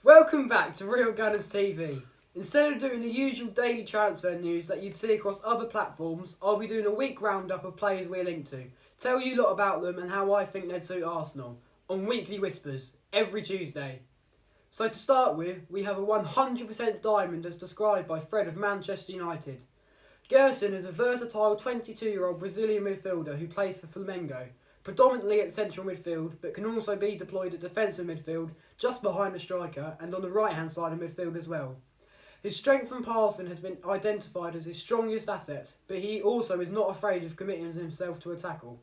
Welcome back to Real Gunners TV. Instead of doing the usual daily transfer news that you'd see across other platforms, I'll be doing a week roundup of players we're linked to, tell you a lot about them and how I think they'd suit Arsenal, on Weekly Whispers, every Tuesday. So to start with, we have a 100% diamond as described by Fred of Manchester United. Gerson is a versatile 22-year-old Brazilian midfielder who plays for Flamengo, predominantly at central midfield, but can also be deployed at defensive midfield, just behind the striker, and on the right-hand side of midfield as well. His strength and passing has been identified as his strongest assets, but he also is not afraid of committing himself to a tackle.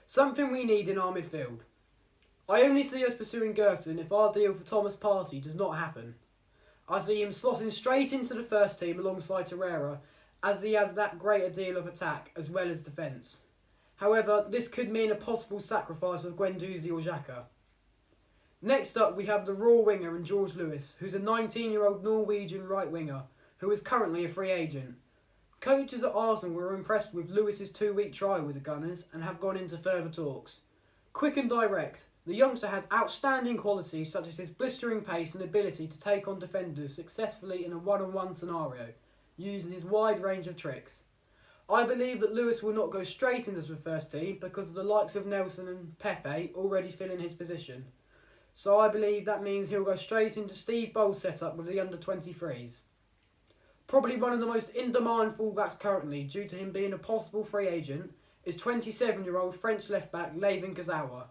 Something we need in our midfield. I only see us pursuing Gerson if our deal for Thomas Partey does not happen. I see him slotting straight into the first team alongside Torreira, as he has that greater deal of attack as well as defence. However, this could mean a possible sacrifice of Guendouzi or Xhaka. Next up, we have the raw winger in George Lewis, who's a 19-year-old Norwegian right winger, who is currently a free agent. Coaches at Arsenal were impressed with Lewis's 2-week trial with the Gunners and have gone into further talks. Quick and direct, the youngster has outstanding qualities such as his blistering pace and ability to take on defenders successfully in a one-on-one scenario, using his wide range of tricks. I believe that Lewis will not go straight into the first team because of the likes of Nelson and Pepe already filling his position. So I believe that means he'll go straight into Steve Bold's setup with the under-23s. Probably one of the most in-demand fullbacks currently, due to him being a possible free agent, is 27-year-old French left-back Layvin Kurzawa.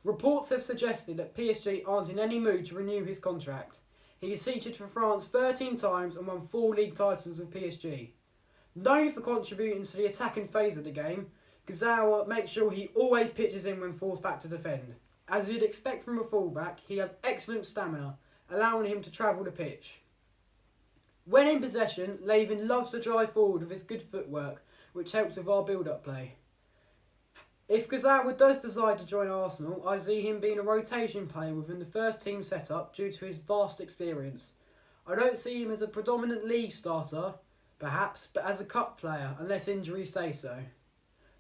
Reports have suggested that PSG aren't in any mood to renew his contract. He has featured for France 13 times and won 4 league titles with PSG. Known for contributing to the attacking phase of the game, Kurzawa makes sure he always pitches in when forced back to defend. As you'd expect from a fullback, he has excellent stamina, allowing him to travel the pitch. When in possession, Layvin loves to drive forward with his good footwork, which helps with our build-up play. If Kurzawa does decide to join Arsenal, I see him being a rotation player within the first team setup due to his vast experience. I don't see him as a predominant league starter, perhaps, but as a cup player, unless injuries say so.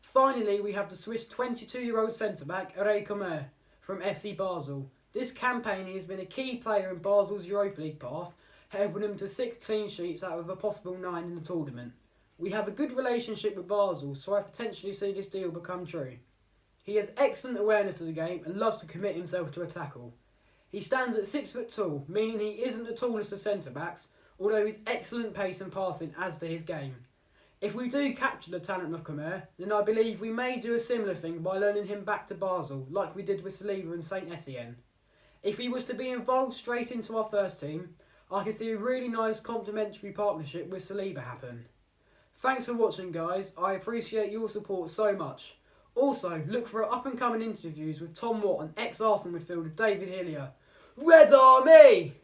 Finally, we have the Swiss 22-year-old centre-back, Ray Comer, from FC Basel. This campaign he has been a key player in Basel's Europa League path, helping him to 6 clean sheets out of a possible 9 in the tournament. We have a good relationship with Basel, so I potentially see this deal become true. He has excellent awareness of the game and loves to commit himself to a tackle. He stands at 6 foot tall, meaning he isn't the tallest of centre-backs, although his excellent pace and passing adds to his game. If we do capture the talent of Comer, then I believe we may do a similar thing by loaning him back to Basel, like we did with Saliba and Saint Etienne. If he was to be involved straight into our first team, I can see a really nice complementary partnership with Saliba happen. Thanks for watching, guys. I appreciate your support so much. Also, look for up-and-coming interviews with Tom Watt and ex-Arsenal midfielder David Hillier. Red Army!